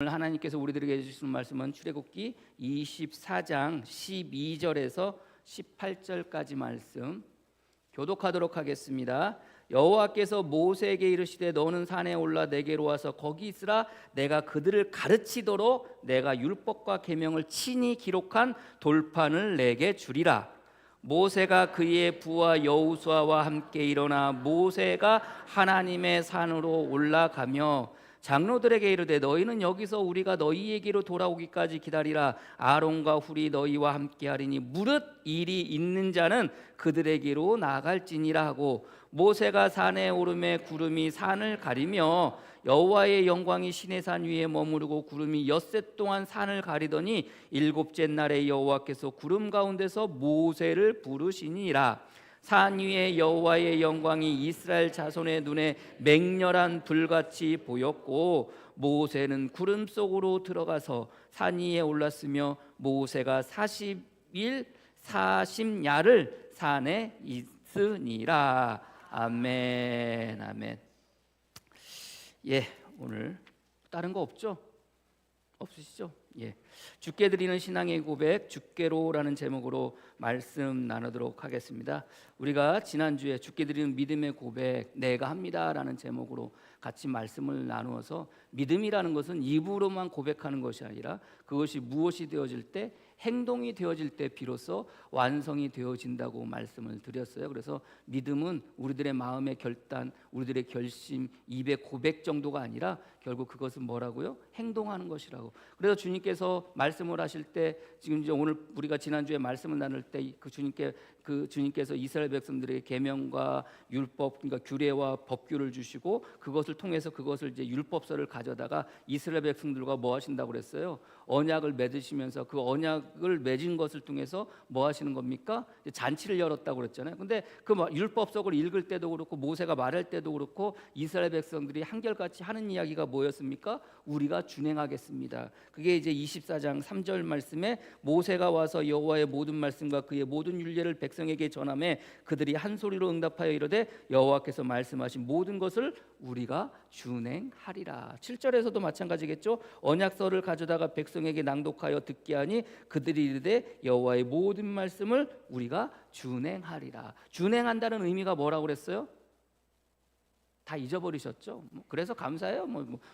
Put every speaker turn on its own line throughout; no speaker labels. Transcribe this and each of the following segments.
오늘 하나님께서 우리들에게 해주시는 말씀은 출애굽기 24장 12절에서 18절까지 말씀 교독하도록 하겠습니다. 여호와께서 모세에게 이르시되 너는 산에 올라 내게로 와서 거기 있으라. 내가 그들을 가르치도록 내가 율법과 계명을 친히 기록한 돌판을 내게 주리라. 모세가 그의 부하 여호수아와 함께 일어나 모세가 하나님의 산으로 올라가며 장로들에게 이르되 너희는 여기서 우리가 너희에게로 돌아오기까지 기다리라. 아론과 훌이 너희와 함께하리니 무릇 일이 있는 자는 그들에게로 나아갈지니라 하고, 모세가 산에 오르매 구름이 산을 가리며 여호와의 영광이 시내산 위에 머무르고 구름이 엿새 동안 산을 가리더니 일곱째 날에 여호와께서 구름 가운데서 모세를 부르시니라. 산 위에 여호와의 영광이 이스라엘 자손의 눈에 맹렬한 불같이 보였고, 모세는 구름 속으로 들어가서 산 위에 올랐으며 모세가 40일 40야를 산에 있으니라. 아멘. 아멘. 예, 오늘 다른 거 없죠? 없으시죠? 예. 주께 드리는 신앙의 고백, 주께로라는 제목으로 말씀 나누도록 하겠습니다. 우리가 지난주에 주께 드리는 믿음의 고백 내가 합니다라는 제목으로 같이 말씀을 나누어서, 믿음이라는 것은 입으로만 고백하는 것이 아니라 그것이 무엇이 되어질 때, 행동이 되어질 때 비로소 완성이 되어진다고 말씀을 드렸어요. 그래서 믿음은 우리들의 마음의 결단, 우리들의 결심, 입의 고백 정도가 아니라 결국 그것은 뭐라고요? 행동하는 것이라고. 그래서 주님께서 말씀을 하실 때, 지금 이제 오늘 우리가 지난주에 말씀을 나눌 때 주님께서 이스라엘 백성들에게 계명과 율법, 그러니까 규례와 법규를 주시고 그것을 통해서 그것을 이제 율법서를 가져다가 이스라엘 백성들과 뭐 하신다고 그랬어요? 언약을 맺으시면서 그 언약을 맺은 것을 통해서 뭐 하시는 겁니까? 잔치를 열었다고 그랬잖아요. 근데 그 율법서를 읽을 때도 그렇고 모세가 말할 때도 그렇고 이스라엘 백성들이 한결같이 하는 이야기가 뭐였습니까? 우리가 준행하겠습니다. 그게 이제 24장 3절 말씀에 모세가 와서 여호와의 모든 말씀과 그의 모든 율례를 백성에게 전하매 그들이 한 소리로 응답하여 이르되 여호와께서 말씀하신 모든 것을 우리가 준행하리라. 7절에서도 마찬가지겠죠. 언약서를 가져다가 백성에게 낭독하여 듣게 하니 그들이 이르되 여호와의 모든 말씀을 우리가 준행하리라. 준행한다는 의미가 뭐라고 그랬어요? 다 잊어버리셨죠? 그래서 감사해요.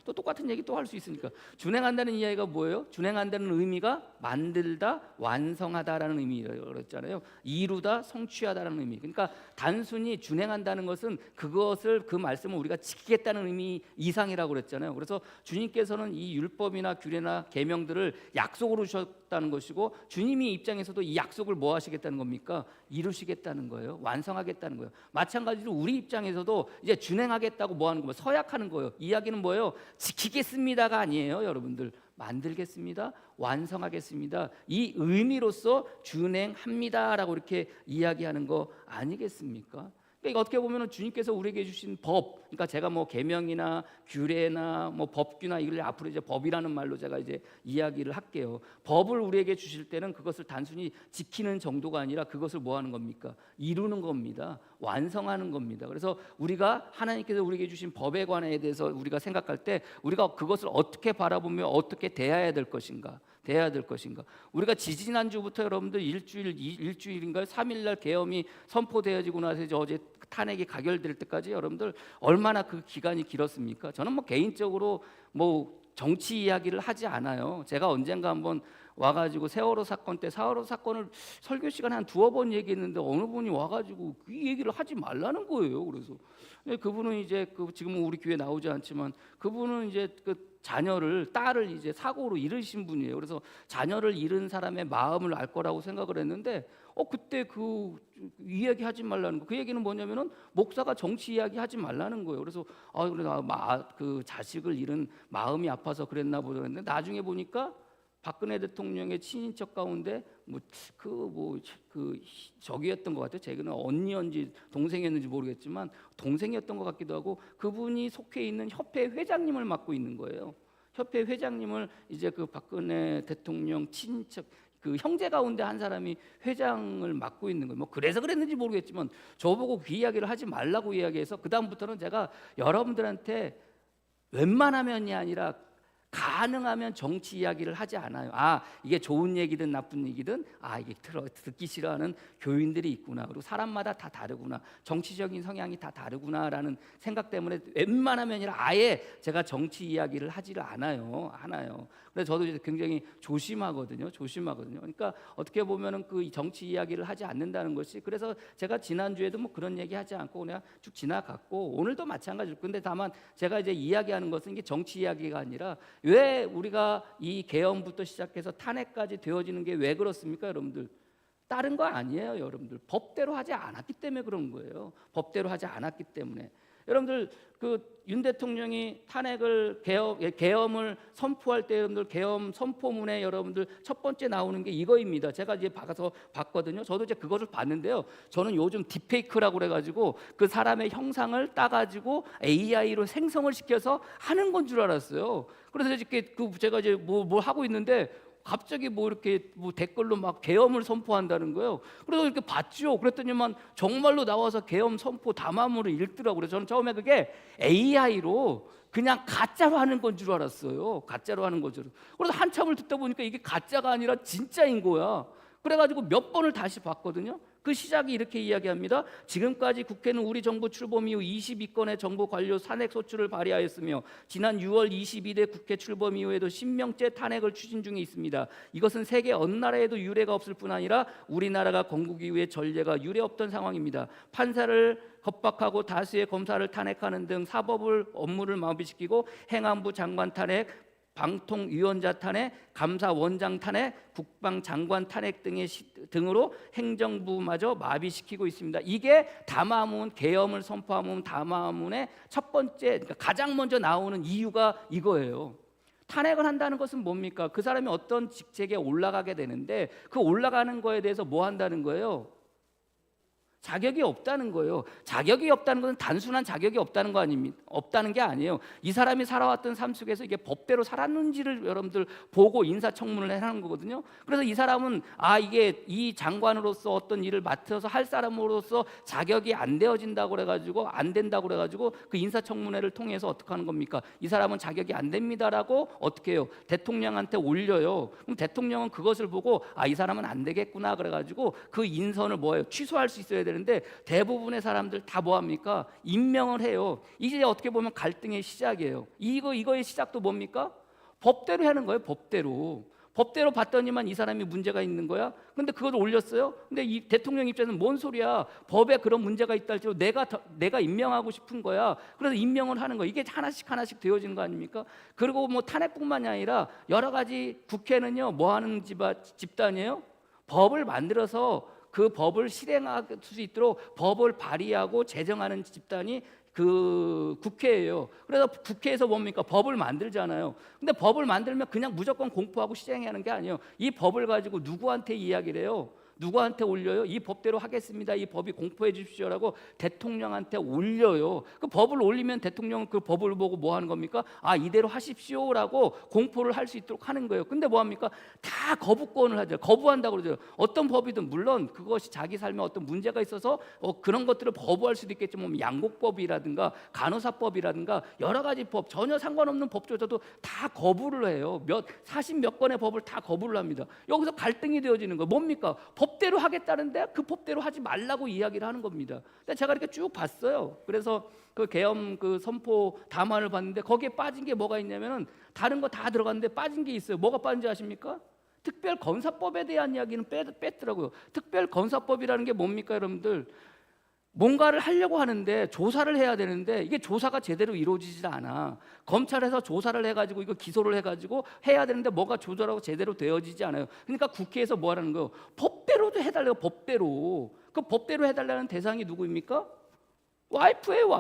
또 똑같은 얘기 또 할 수 있으니까. 준행한다는 이야기가 뭐예요? 준행한다는 의미가 만들다, 완성하다라는 의미라고 그랬잖아요. 이루다, 성취하다라는 의미. 그러니까 단순히 준행한다는 것은 그것을, 그 말씀을 우리가 지키겠다는 의미 이상이라고 그랬잖아요. 그래서 주님께서는 이 율법이나 규례나 계명들을 약속으로 주셨다는 것이고, 주님이 입장에서도 이 약속을 뭐 하시겠다는 겁니까? 이루시겠다는 거예요. 완성하겠다는 거예요. 마찬가지로 우리 입장에서도 이제 준행하겠다고 뭐 하는 거예요? 서약하는 거예요. 이야기는 뭐예요? 지키겠습니다가 아니에요, 여러분들. 만들겠습니다, 완성하겠습니다, 이 의미로서 준행합니다라고 이렇게 이야기하는 거 아니겠습니까? 그러니까 어떻게 보면 주님께서 우리에게 주신 법, 그러니까 제가 뭐 계명이나 규례나 뭐 법규나 이걸 앞으로 이제 법이라는 말로 제가 이제 이야기를 할게요. 법을 우리에게 주실 때는 그것을 단순히 지키는 정도가 아니라 그것을 뭐 하는 겁니까? 이루는 겁니다. 완성하는 겁니다. 그래서 우리가 하나님께서 우리에게 주신 법에 관해 대해서 우리가 생각할 때 우리가 그것을 어떻게 바라보며 어떻게 대해야 될 것인가? 우리가 지지난주부터 여러분들 일주일인가요? 3일날 계엄이 선포되어지고 나서 이제 어제 탄핵이 가결될 때까지 여러분들 얼마나 그 기간이 길었습니까? 저는 뭐 개인적으로 뭐 정치 이야기를 하지 않아요. 제가 언젠가 한번 와가지고 세월호 사건 때 세월호 사건을 설교 시간에 한 두어 번 얘기했는데 어느 분이 와가지고 이 얘기를 하지 말라는 거예요. 그래서 그분은 이제 지금은 우리 교회 나오지 않지만 그분은 이제 자녀를, 딸을 이제 사고로 잃으신 분이에요. 그래서 자녀를 잃은 사람의 마음을 알 거라고 생각을 했는데 그때 이야기 하지 말라는 거. 그 얘기는 뭐냐면은 목사가 정치 이야기 하지 말라는 거예요. 그래서 그 자식을 잃은 마음이 아파서 그랬나 보다 했는데 나중에 보니까 박근혜 대통령의 친인척 가운데 저기였던 것 같아요. 제가 언니였는지 동생이었는지 모르겠지만 동생이었던 것 같기도 하고, 그분이 속해 있는 협회 회장님을 맡고 있는 거예요. 협회 회장님을 이제 그 박근혜 대통령 친인척 그 형제 가운데 한 사람이 회장을 맡고 있는 거예요. 뭐 그래서 그랬는지 모르겠지만 저보고 그 이야기를 하지 말라고 이야기해서 그 다음부터는 제가 여러분들한테 웬만하면이 아니라 가능하면 정치 이야기를 하지 않아요. 이게 좋은 얘기든 나쁜 얘기든 이게 듣기 싫어하는 교인들이 있구나. 그리고 사람마다 다 다르구나. 정치적인 성향이 다 다르구나라는 생각 때문에 웬만하면 아예 제가 정치 이야기를 하지를 않아요. 그래서 저도 이제 굉장히 조심하거든요. 그러니까 어떻게 보면은 그 정치 이야기를 하지 않는다는 것이, 그래서 제가 지난주에도 뭐 그런 얘기 하지 않고 그냥 쭉 지나갔고 오늘도 마찬가지로. 근데 다만 제가 이제 이야기하는 것은 이게 정치 이야기가 아니라 왜 우리가 이 계엄부터 시작해서 탄핵까지 되어지는 게 왜 그렇습니까, 여러분들? 다른 거 아니에요, 여러분들. 법대로 하지 않았기 때문에 그런 거예요. 법대로 하지 않았기 때문에. 여러분들 그 윤 대통령이 탄핵을 계엄을 선포할 때 여러분들 계엄 선포문에 여러분들 첫 번째 나오는 게 이거입니다. 제가 이제 가서 봤거든요. 저도 이제 그것을 봤는데요. 저는 요즘 딥페이크라고 그래가지고 그 사람의 형상을 따가지고 AI로 생성을 시켜서 하는 건 줄 알았어요. 그래서 이렇게 제가 이제 뭐 하고 있는데 갑자기 뭐 이렇게 뭐 댓글로 막 계엄을 선포한다는 거예요. 그래서 이렇게 봤죠. 그랬더니만 정말로 나와서 계엄 선포 담화문을 읽더라고요. 그래서 저는 처음에 그게 AI로 그냥 가짜로 하는 건 줄 알았어요. 가짜로 하는 거죠. 그래서 한참을 듣다 보니까 이게 가짜가 아니라 진짜인 거야. 그래가지고 몇 번을 다시 봤거든요. 그 시작이 이렇게 이야기합니다. 지금까지 국회는 우리 정부 출범 이후 22건의 정부 관료 탄핵 소추를 발의하였으며 지난 6월 22일 국회 출범 이후에도 10명째 탄핵을 추진 중에 있습니다. 이것은 세계 어느 나라에도 유례가 없을 뿐 아니라 우리나라가 건국 이후에 전례가 유례 없던 상황입니다. 판사를 겁박하고 다수의 검사를 탄핵하는 등 사법을 업무를 마비시키고 행안부 장관 탄핵, 방통위원자 탄핵, 감사원장 탄핵, 국방장관 탄핵 등으로 행정부마저 마비시키고 있습니다. 이게 담화문, 계엄을 선포하면 담화문의 첫 번째, 그러니까 가장 먼저 나오는 이유가 이거예요. 탄핵을 한다는 것은 뭡니까? 그 사람이 어떤 직책에 올라가게 되는데 그 올라가는 거에 대해서 뭐 한다는 거예요? 자격이 없다는 거예요. 자격이 없다는 것은 단순한 자격이 없다는 거 아닙니까? 없다는 게 아니에요. 이 사람이 살아왔던 삶 속에서 이게 법대로 살았는지를 여러분들 보고 인사청문을 하는 거거든요. 그래서 이 사람은 이게 이 장관으로서 어떤 일을 맡아서 할 사람으로서 자격이 안 되어진다고 그래가지고 안 된다고 그래가지고 그 인사청문회를 통해서 어떻게 하는 겁니까? 이 사람은 자격이 안 됩니다라고 어떻게 해요? 대통령한테 올려요. 그럼 대통령은 그것을 보고 이 사람은 안 되겠구나 그래가지고 그 인선을 뭐예요? 취소할 수 있어야 되는데 대부분의 사람들 다 뭐합니까? 임명을 해요. 이제 어떻게 보면 갈등의 시작이에요. 이거의 시작도 뭡니까? 법대로 하는 거예요. 법대로 봤더니만 이 사람이 문제가 있는 거야. 근데 그걸 올렸어요. 근데 이 대통령 입장에서는 뭔 소리야? 법에 그런 문제가 있다 할지라도 내가 임명하고 싶은 거야. 그래서 임명을 하는 거야. 이게 하나씩 되어지는 거 아닙니까? 그리고 뭐 탄핵뿐만이 아니라 여러 가지 국회는요 뭐 하는 집단이에요? 법을 만들어서 그 법을 실행할 수 있도록 법을 발의하고 제정하는 집단이 그 국회예요. 그래서 국회에서 뭡니까? 법을 만들잖아요. 근데 법을 만들면 그냥 무조건 공포하고 시행하는 게 아니에요. 이 법을 가지고 누구한테 이야기를 해요? 누구한테 올려요? 이 법대로 하겠습니다. 이 법이 공포해 주십시오라고 대통령한테 올려요. 그 법을 올리면 대통령은 그 법을 보고 뭐 하는 겁니까? 이대로 하십시오라고 공포를 할 수 있도록 하는 거예요. 근데 뭐 합니까? 다 거부권을 하죠. 거부한다고 그러죠. 어떤 법이든 물론 그것이 자기 삶에 어떤 문제가 있어서 그런 것들을 거부할 수도 있겠지만 양곡법이라든가 간호사법이라든가 여러 가지 법 전혀 상관없는 법조차도 다 거부를 해요. 40몇 건의 법을 다 거부를 합니다. 여기서 갈등이 되어지는 거예요. 뭡니까? 법대로 하겠다는데 그 법대로 하지 말라고 이야기를 하는 겁니다. 근데 제가 이렇게 쭉 봤어요. 그래서 그 계엄 그 선포 담화를 봤는데 거기에 빠진 게 뭐가 있냐면은 다른 거 다 들어갔는데 빠진 게 있어요. 뭐가 빠진지 아십니까? 특별검사법에 대한 이야기는 뺐더라고요. 특별검사법이라는 게 뭡니까, 여러분들? 뭔가를 하려고 하는데 조사를 해야 되는데 이게 조사가 제대로 이루어지지 않아. 검찰에서 조사를 해가지고 이거 기소를 해가지고 해야 되는데 뭐가 조사라고 제대로 되어지지 않아요. 그러니까 국회에서 뭐 하라는 거예요? 법대로도 해달라고. 법대로. 그 법대로 해달라는 대상이 누구입니까? 와이프예요.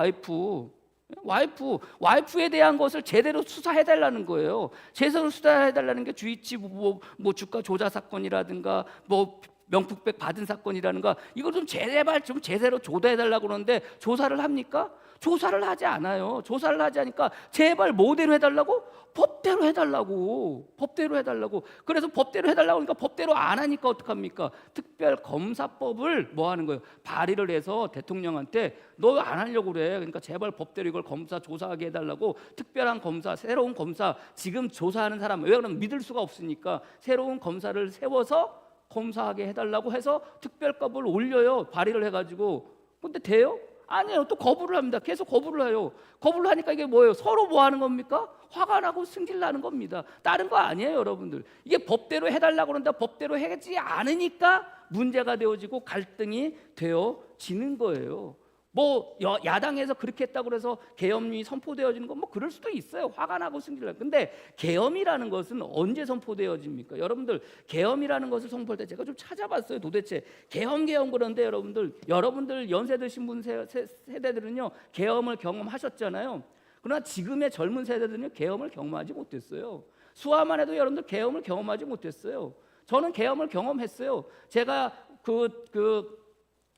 와이프에 대한 것을 제대로 수사해달라는 거예요. 제대로 수사해달라는 게 주이치 뭐 주가 조작 사건이라든가 뭐 명품백 받은 사건이라는가 이거 좀 제발 좀 제대로 조사해달라고 그러는데 조사를 합니까? 조사를 하지 않아요. 조사를 하지 않으니까 제발 뭐대로 해달라고? 법대로 해달라고. 법대로 해달라고. 그래서 법대로 해달라고 하니까 법대로 안 하니까 어떡합니까? 특별검사법을 뭐 하는 거예요? 발의를 해서 대통령한테 너 안 하려고 그래. 그러니까 제발 법대로 이걸 검사 조사하게 해달라고 특별한 검사, 새로운 검사, 지금 조사하는 사람, 왜 그러면 믿을 수가 없으니까 새로운 검사를 세워서 검사하게 해달라고 해서 특별법을 올려요. 발의를 해가지고. 근데 돼요? 아니에요. 또 거부를 합니다. 계속 거부를 해요. 거부를 하니까 이게 뭐예요? 서로 뭐 하는 겁니까? 화가 나고 승질 나는 겁니다. 다른 거 아니에요, 여러분들. 이게 법대로 해달라고 그런다. 법대로 하지 않으니까 문제가 되어지고 갈등이 되어지는 거예요. 뭐 야당에서 그렇게 했다고 해서 계엄이 선포되어지는 건 뭐 그럴 수도 있어요. 화가 나고 승질 나고. 근데 계엄이라는 것은 언제 선포되어집니까? 여러분들 계엄이라는 것을 선포할 때 제가 좀 찾아봤어요. 도대체 계엄 그런데 여러분들 연세 드신 분 세대들은요 계엄을 경험하셨잖아요. 그러나 지금의 젊은 세대들은요 계엄을 경험하지 못했어요. 수화만 해도 여러분들 계엄을 경험하지 못했어요. 저는 계엄을 경험했어요. 제가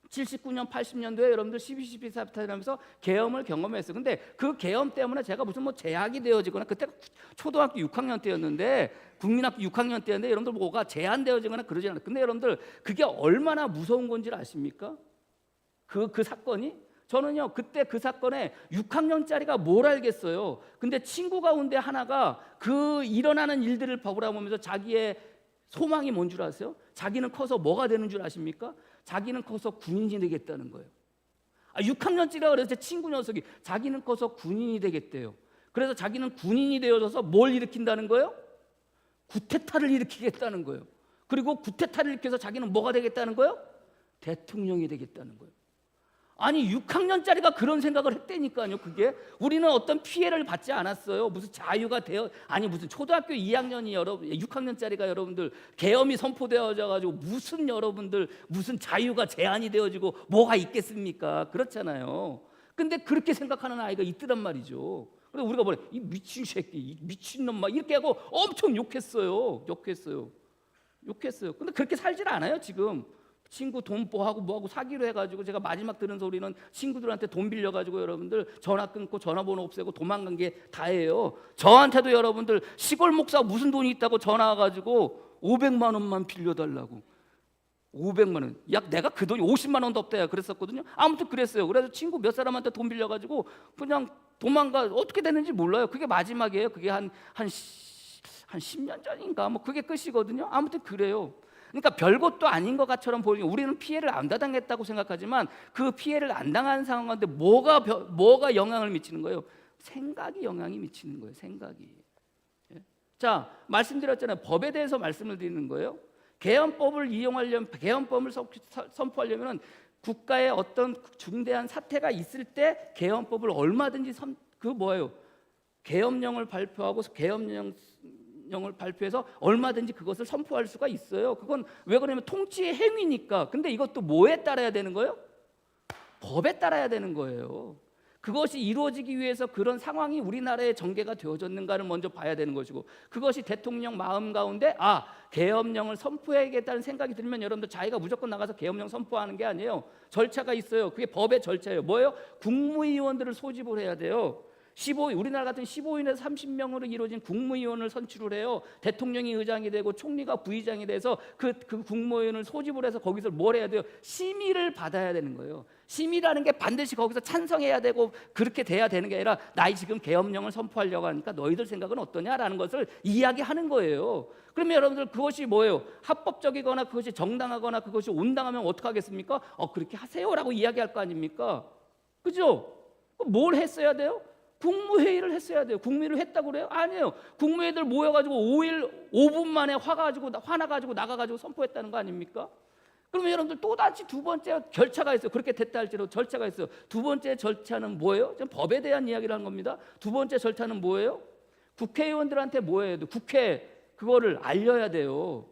79년, 80년도에 여러분들 12.12 사태 나면서 계엄을 경험했어요. 근데 그 계엄 때문에 제가 무슨 뭐 제약이 되어지거나, 그때 초등학교 6학년 때였는데, 국민학교 6학년 때였는데 여러분들 뭐가 제한되어지거나 그러지 않아요. 근데 여러분들 그게 얼마나 무서운 건지 아십니까? 그 사건이? 저는요 그때 그 사건에 6학년짜리가 뭘 알겠어요. 근데 친구 가운데 하나가 그 일어나는 일들을 바라보면서 자기의 소망이 뭔 줄 아세요? 자기는 커서 뭐가 되는 줄 아십니까? 자기는 커서 군인이 되겠다는 거예요. 6학년째라 그래서 제 친구 녀석이 자기는 커서 군인이 되겠대요. 그래서 자기는 군인이 되어져서 뭘 일으킨다는 거예요? 구테타를 일으키겠다는 거예요. 그리고 구테타를 일으켜서 자기는 뭐가 되겠다는 거예요? 대통령이 되겠다는 거예요. 아니 6학년짜리가 그런 생각을 했다니까요. 그게 우리는 어떤 피해를 받지 않았어요. 무슨 자유가 되어, 아니 무슨 초등학교 2학년이 6학년짜리가 여러분들 계엄이 선포되어져 가지고 무슨 여러분들 무슨 자유가 제한이 되어지고 뭐가 있겠습니까? 그렇잖아요. 근데 그렇게 생각하는 아이가 있더란 말이죠. 그래서 우리가 뭐래? 이 미친 새끼, 이 미친놈 막 이렇게 하고 엄청 욕했어요. 근데 그렇게 살질 않아요 지금. 친구 돈 뽀하고 뭐하고 사기로 해가지고, 제가 마지막 들은 소리는 친구들한테 돈 빌려가지고 여러분들 전화 끊고 전화번호 없애고 도망간 게 다예요. 저한테도 여러분들 시골 목사 무슨 돈이 있다고 전화 와가지고 500만 원만 빌려달라고. 500만 원. 약 내가 그 돈이 50만 원도 없다 그랬었거든요. 아무튼 그랬어요. 그래서 친구 몇 사람한테 돈 빌려가지고 그냥 도망가. 어떻게 됐는지 몰라요. 그게 마지막이에요. 그게 한 10년 전인가 뭐 그게 끝이거든요. 아무튼 그래요. 그러니까 별것도 아닌 것처럼 보이는, 우리는 피해를 안 당했다고 생각하지만 그 피해를 안 당한 상황인데 뭐가 영향을 미치는 거예요? 생각이 영향이 미치는 거예요. 생각이. 자, 말씀드렸잖아요. 법에 대해서 말씀을 드리는 거예요. 계엄법을 선포하려면 국가에 어떤 중대한 사태가 있을 때 계엄법을 얼마든지 계엄령을 발표하고 계엄령을 발표해서 얼마든지 그것을 선포할 수가 있어요. 그건 왜 그러냐면 통치의 행위니까. 근데 이것도 뭐에 따라야 되는 거예요? 법에 따라야 되는 거예요. 그것이 이루어지기 위해서 그런 상황이 우리나라에 전개가 되어졌는가를 먼저 봐야 되는 것이고, 그것이 대통령 마음 가운데 계엄령을 선포해야겠다는 생각이 들면 여러분들 자기가 무조건 나가서 계엄령 선포하는 게 아니에요. 절차가 있어요. 그게 법의 절차예요. 뭐예요? 국무위원들을 소집을 해야 돼요. 우리나라 같은 15인에서 30명으로 이루어진 국무위원을 선출을 해요. 대통령이 의장이 되고 총리가 부의장이 돼서 그 국무위원을 소집을 해서 거기서 뭘 해야 돼요? 심의를 받아야 되는 거예요. 심의라는 게 반드시 거기서 찬성해야 되고 그렇게 돼야 되는 게 아니라, 나 지금 계엄령을 선포하려고 하니까 너희들 생각은 어떠냐라는 것을 이야기하는 거예요. 그러면 여러분들 그것이 뭐예요? 합법적이거나 그것이 정당하거나 그것이 온당하면 어떡하겠습니까? 그렇게 하세요라고 이야기할 거 아닙니까? 그죠? 뭘 했어야 돼요? 국무회의를 했어야 돼요. 국무회의를 했다고 그래요? 아니에요. 국무회의들 모여가지고 5분 만에 화나가지고 나가가지고 선포했다는 거 아닙니까? 그러면 여러분들 또다시 두 번째 절차가 있어요. 그렇게 됐다 할지라도 절차가 있어요. 두 번째 절차는 뭐예요? 지금 법에 대한 이야기를 하는 겁니다. 두 번째 절차는 뭐예요? 국회의원들한테 뭐예요? 국회 그거를 알려야 돼요.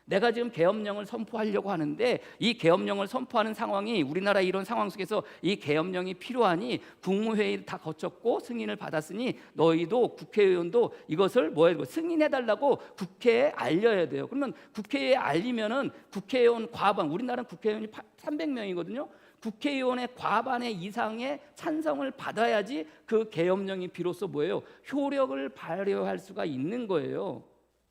내가 지금 계엄령을 선포하려고 하는데 이 계엄령을 선포하는 상황이, 우리나라 이런 상황 속에서 이 계엄령이 필요하니 국무회의를 다 거쳤고 승인을 받았으니 너희도 국회의원도 이것을 승인해달라고 국회에 알려야 돼요. 그러면 국회에 알리면은 국회의원 과반, 우리나라는 국회의원이 300명이거든요. 국회의원의 과반의 이상의 찬성을 받아야지 그 계엄령이 비로소 뭐예요? 효력을 발휘할 수가 있는 거예요.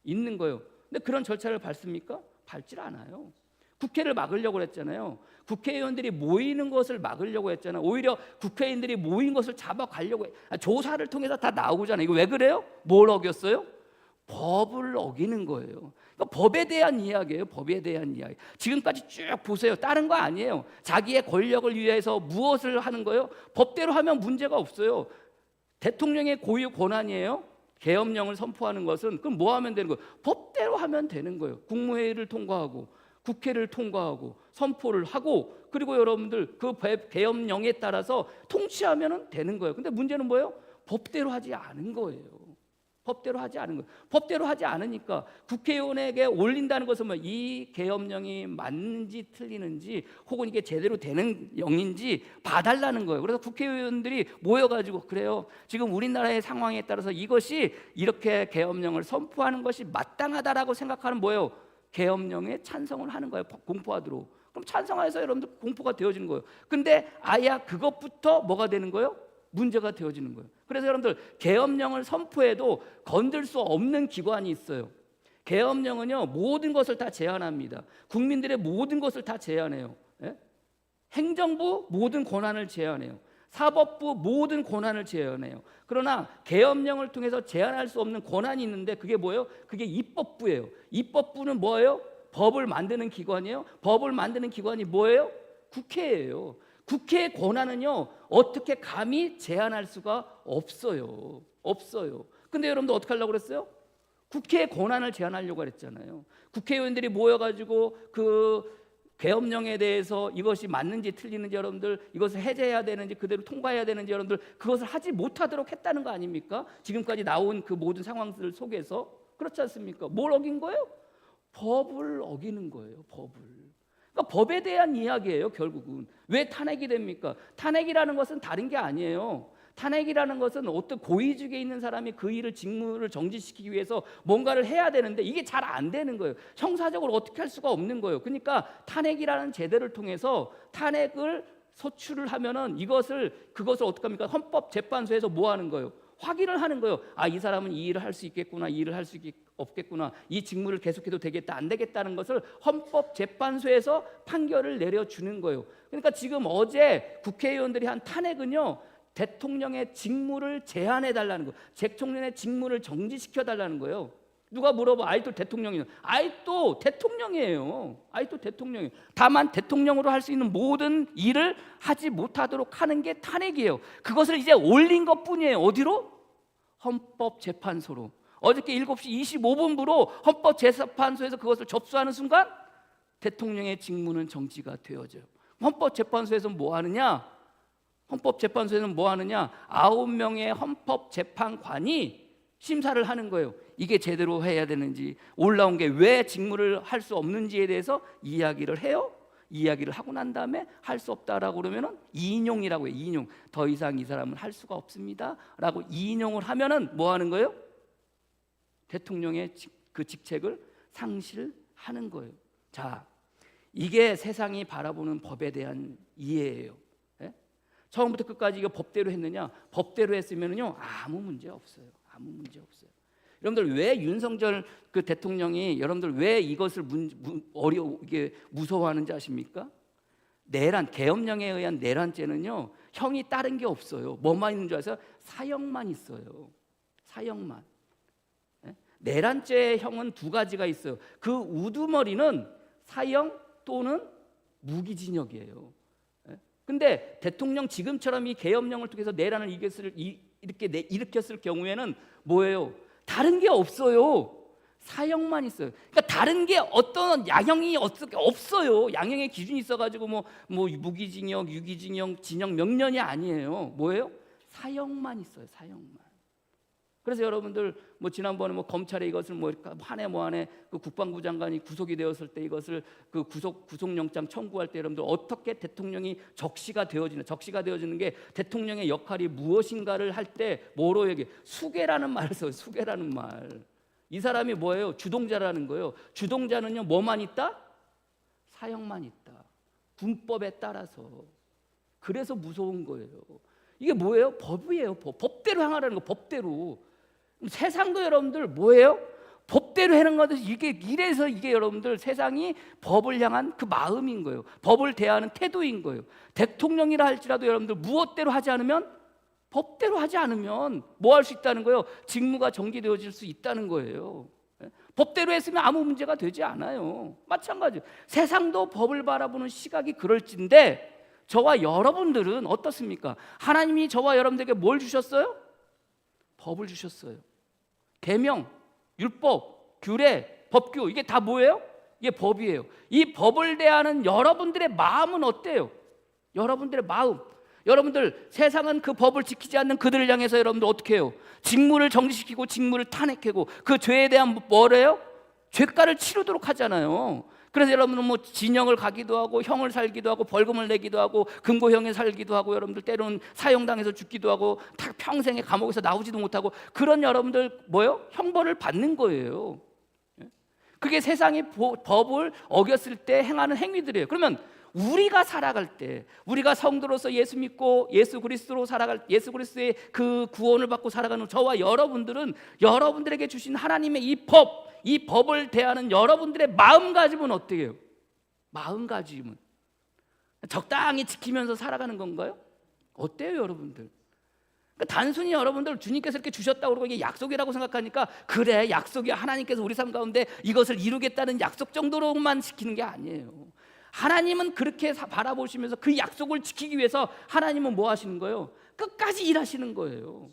있는 거예요. 근데 그런 절차를 밟습니까? 밟질 않아요. 국회를 막으려고 했잖아요. 국회의원들이 모이는 것을 막으려고 했잖아요. 오히려 국회의원들이 모인 것을 잡아가려고 조사를 통해서 다 나오잖아요. 이거 왜 그래요? 뭘 어겼어요? 법을 어기는 거예요. 그러니까 법에 대한 이야기예요. 법에 대한 이야기. 지금까지 쭉 보세요. 다른 거 아니에요. 자기의 권력을 위해서 무엇을 하는 거예요? 법대로 하면 문제가 없어요. 대통령의 고유 권한이에요. 계엄령을 선포하는 것은 그럼 뭐 하면 되는 거예요? 법대로 하면 되는 거예요. 국무회의를 통과하고 국회를 통과하고 선포를 하고 그리고 여러분들 그 계엄령에 따라서 통치하면 되는 거예요. 근데 문제는 뭐예요? 법대로 하지 않은 거예요. 법대로 하지 않은 거예요. 법대로 하지 않으니까 국회의원에게 올린다는 것은 뭐 이 계엄령이 맞는지 틀리는지 혹은 이게 제대로 되는 영인지 봐달라는 거예요. 그래서 국회의원들이 모여가지고 그래요. 지금 우리나라의 상황에 따라서 이것이 이렇게 계엄령을 선포하는 것이 마땅하다라고 생각하는 뭐예요? 계엄령에 찬성을 하는 거예요. 공포하도록. 그럼 찬성해서 여러분들 공포가 되어지는 거예요. 근데 아야 그것부터 뭐가 되는 거예요? 문제가 되어지는 거예요. 그래서 여러분들 계엄령을 선포해도 건들 수 없는 기관이 있어요. 계엄령은요 모든 것을 다 제한합니다. 국민들의 모든 것을 다 제한해요. 예? 행정부 모든 권한을 제한해요. 사법부 모든 권한을 제한해요. 그러나 계엄령을 통해서 제한할 수 없는 권한이 있는데 그게 뭐예요? 그게 입법부예요. 입법부는 뭐예요? 법을 만드는 기관이에요. 법을 만드는 기관이 뭐예요? 국회예요. 국회의 권한은요 어떻게 감히 제한할 수가 없어요. 없어요. 근데 여러분들 어떻게 하려고 그랬어요? 국회의 권한을 제한하려고 했잖아요. 국회의원들이 모여가지고 그 계엄령에 대해서 이것이 맞는지 틀리는지 여러분들 이것을 해제해야 되는지 그대로 통과해야 되는지 여러분들 그것을 하지 못하도록 했다는 거 아닙니까? 지금까지 나온 그 모든 상황들 속에서 그렇지 않습니까? 뭘 어긴 거예요? 법을 어기는 거예요. 법을. 그러니까 법에 대한 이야기예요. 결국은 왜 탄핵이 됩니까? 탄핵이라는 것은 다른 게 아니에요. 탄핵이라는 것은 어떤 고위직에 있는 사람이 그 일을 직무를 정지시키기 위해서 뭔가를 해야 되는데 이게 잘 안 되는 거예요. 형사적으로 어떻게 할 수가 없는 거예요. 그러니까 탄핵이라는 제도를 통해서 탄핵을 소추를 하면은 그것을 어떻게 합니까? 헌법재판소에서 뭐 하는 거예요? 확인을 하는 거예요. 아, 이 사람은 이 일을 할 수 있겠구나, 이 일을 할 수 없겠구나, 이 직무를 계속해도 되겠다, 안 되겠다는 것을 헌법재판소에서 판결을 내려주는 거예요. 그러니까 지금 어제 국회의원들이 한 탄핵은요 대통령의 직무를 제한해달라는 거예요. 대통령의 직무를 정지시켜달라는 거예요. 누가 물어봐. 아직도 대통령이에요. 아직도 대통령이에요. 아직도 대통령이에요. 다만 대통령으로 할 수 있는 모든 일을 하지 못하도록 하는 게 탄핵이에요. 그것을 이제 올린 것뿐이에요. 어디로? 헌법재판소로. 어저께 7시 25분부로 헌법재판소에서 그것을 접수하는 순간 대통령의 직무는 정지가 되어져요. 헌법재판소에서 뭐 하느냐? 헌법재판소에서는 뭐 하느냐? 9명의 헌법재판관이 심사를 하는 거예요. 이게 제대로 해야 되는지, 올라온 게 왜 직무를 할 수 없는지에 대해서 이야기를 해요. 이야기를 하고 난 다음에 할 수 없다라고 그러면은 인용이라고 해요. 인용. 더 이상 이 사람은 할 수가 없습니다라고 인용을 하면은 뭐 하는 거예요? 대통령의 그 직책을 상실하는 거예요. 자, 이게 세상이 바라보는 법에 대한 이해예요. 처음부터 끝까지 이거 법대로 했느냐? 법대로 했으면은요 아무 문제 없어요. 아무 문제 없어요. 여러분들 왜 윤석열 그 대통령이 여러분들 왜 이것을 이게 무서워하는지 아십니까? 계엄령에 의한 내란죄는요 형이 다른 게 없어요. 뭐만 있는 줄 아세요? 사형만 있어요. 사형만. 내란죄의 형은 두 가지가 있어요. 그 우두머리는 사형 또는 무기징역이에요. 근데 대통령 지금처럼 이 계엄령을 통해서 내란을 일으켰을 경우에는 뭐예요? 다른 게 없어요. 사형만 있어요. 그러니까 다른 게 어떤 양형이 없어요. 양형의 기준이 있어가지고 뭐 무기징역, 유기징역, 징역 명령이 아니에요. 뭐예요? 사형만 있어요. 사형만. 그래서 여러분들 뭐 지난번에 뭐 검찰에 이것을 뭐 한 해 그 국방부 장관이 구속이 되었을 때 이것을 그 구속영장 청구할 때 여러분들 어떻게 대통령이 적시가 되어지는 게 대통령의 역할이 무엇인가를 할 때 뭐로 얘기해? 수괴라는 말을 써요. 수괴라는 말. 이 사람이 뭐예요? 주동자라는 거예요. 주동자는요 뭐만 있다? 사형만 있다. 군법에 따라서. 그래서 무서운 거예요. 이게 뭐예요? 법이에요. 법대로 행하라는 거. 법대로. 세상도 여러분들 뭐예요? 법대로 하는 건데 이래서 이게 여러분들 세상이 법을 향한 그 마음인 거예요. 법을 대하는 태도인 거예요. 대통령이라 할지라도 여러분들 무엇대로 하지 않으면, 법대로 하지 않으면 뭐 할 수 있다는 거예요? 직무가 정지되어질 수 있다는 거예요. 법대로 했으면 아무 문제가 되지 않아요. 마찬가지. 세상도 법을 바라보는 시각이 그럴진데 저와 여러분들은 어떻습니까? 하나님이 저와 여러분들에게 뭘 주셨어요? 법을 주셨어요. 계명, 율법, 규례, 법규, 이게 다 뭐예요? 이게 법이에요. 이 법을 대하는 여러분들의 마음은 어때요? 여러분들의 마음. 여러분들 세상은 그 법을 지키지 않는 그들을 향해서 여러분들 어떻게 해요? 직무를 정지시키고 직무를 탄핵하고 그 죄에 대한 뭐래요? 죄가를 치르도록 하잖아요. 그래서 여러분은 뭐 진형을 가기도 하고 형을 살기도 하고 벌금을 내기도 하고 금고형에 살기도 하고 여러분들 때로는 사형당해서 죽기도 하고 다 평생에 감옥에서 나오지도 못하고 그런 여러분들 뭐요? 형벌을 받는 거예요. 그게 세상의 법을 어겼을 때 행하는 행위들이에요. 그러면 우리가 살아갈 때, 우리가 성도로서 예수 믿고 예수 그리스도로 살아갈, 예수 그리스도의 그 구원을 받고 살아가는 저와 여러분들은 여러분들에게 주신 하나님의 이 법을 대하는 여러분들의 마음가짐은 어때요? 마음가짐은 적당히 지키면서 살아가는 건가요? 어때요, 여러분들? 그러니까 단순히 여러분들 주님께서 이렇게 주셨다고 그러고 이게 약속이라고 생각하니까 그래, 약속이야, 하나님께서 우리 삶 가운데 이것을 이루겠다는 약속 정도로만 지키는 게 아니에요. 하나님은 그렇게 바라보시면서 그 약속을 지키기 위해서 하나님은 뭐 하시는 거예요? 끝까지 일하시는 거예요.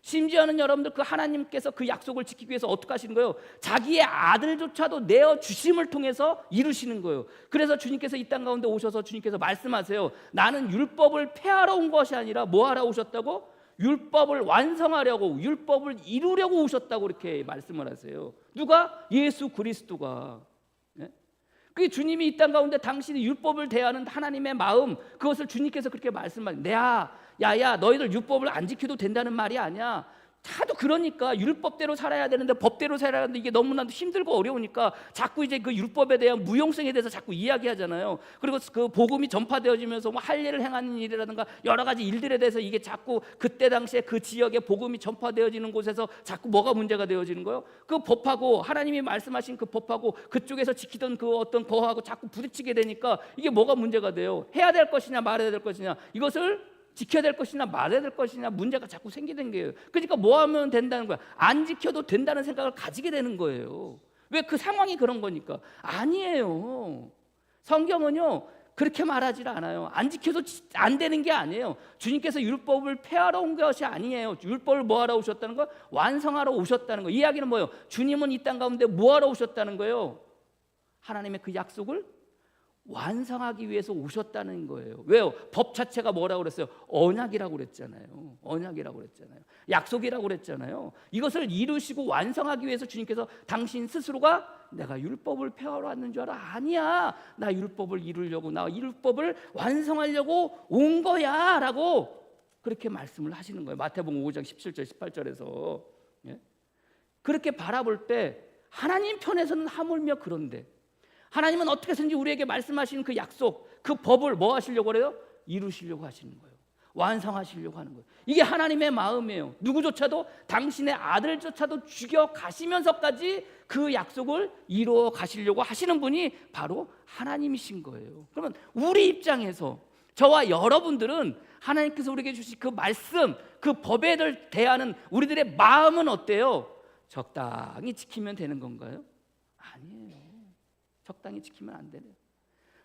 심지어는 여러분들 그 하나님께서 그 약속을 지키기 위해서 어떻게 하시는 거예요? 자기의 아들조차도 내어주심을 통해서 이루시는 거예요. 그래서 주님께서 이 땅 가운데 오셔서 주님께서 말씀하세요. 나는 율법을 폐하러 온 것이 아니라 뭐 하러 오셨다고? 율법을 완성하려고, 율법을 이루려고 오셨다고 이렇게 말씀을 하세요. 누가? 예수 그리스도가. 그 주님이 이 땅 가운데 당신이 율법을 대하는 하나님의 마음, 그것을 주님께서 그렇게 말씀하세요. 야야, 너희들 율법을 안 지켜도 된다는 말이 아니야. 하도 그러니까 율법대로 살아야 되는데 법대로 살아야 하는데 이게 너무나도 힘들고 어려우니까 자꾸 이제 그 율법에 대한 무용성에 대해서 자꾸 이야기하잖아요. 그리고 그 복음이 전파되어지면서 뭐 할례를 행하는 일이라든가 여러 가지 일들에 대해서 이게 자꾸 그때 당시에 그 지역에 복음이 전파되어지는 곳에서 자꾸 뭐가 문제가 되어지는 거예요? 그 법하고 하나님이 말씀하신 그 법하고 그쪽에서 지키던 그 어떤 거하고 자꾸 부딪히게 되니까 이게 뭐가 문제가 돼요? 해야 될 것이냐 말아야 될 것이냐, 이것을 지켜야 될 것이냐 말아야 될 것이냐 문제가 자꾸 생기는 거예요. 그러니까 뭐 하면 된다는 거야? 안 지켜도 된다는 생각을 가지게 되는 거예요. 왜? 그 상황이 그런 거니까. 아니에요. 성경은요 그렇게 말하지 않아요. 안 지켜도 안 되는 게 아니에요. 주님께서 율법을 폐하러 온 것이 아니에요. 율법을 뭐 하러 오셨다는 거? 완성하러 오셨다는 거. 이 이야기는 뭐예요? 주님은 이 땅 가운데 뭐 하러 오셨다는 거예요? 하나님의 그 약속을 완성하기 위해서 오셨다는 거예요. 왜요? 법 자체가 뭐라고 그랬어요? 언약이라고 그랬잖아요. 언약이라고 그랬잖아요. 약속이라고 그랬잖아요. 이것을 이루시고 완성하기 위해서 주님께서 당신 스스로가 내가 율법을 폐하러 왔는 줄 알아? 아니야. 나 율법을 이루려고, 나 율법을 완성하려고 온 거야 라고 그렇게 말씀을 하시는 거예요. 마태복음 5장 17절 18절에서. 그렇게 바라볼 때 하나님 편에서는 하물며 그런데 하나님은 어떻게 해서든지 우리에게 말씀하시는 그 약속, 그 법을 뭐 하시려고 그래요? 이루시려고 하시는 거예요. 완성하시려고 하는 거예요. 이게 하나님의 마음이에요. 누구조차도 당신의 아들조차도 죽여 가시면서까지 그 약속을 이루어 가시려고 하시는 분이 바로 하나님이신 거예요. 그러면 우리 입장에서 저와 여러분들은 하나님께서 우리에게 주신 그 말씀, 그 법에 대하는 우리들의 마음은 어때요? 적당히 지키면 되는 건가요? 아니에요. 적당히 지키면 안 되네요.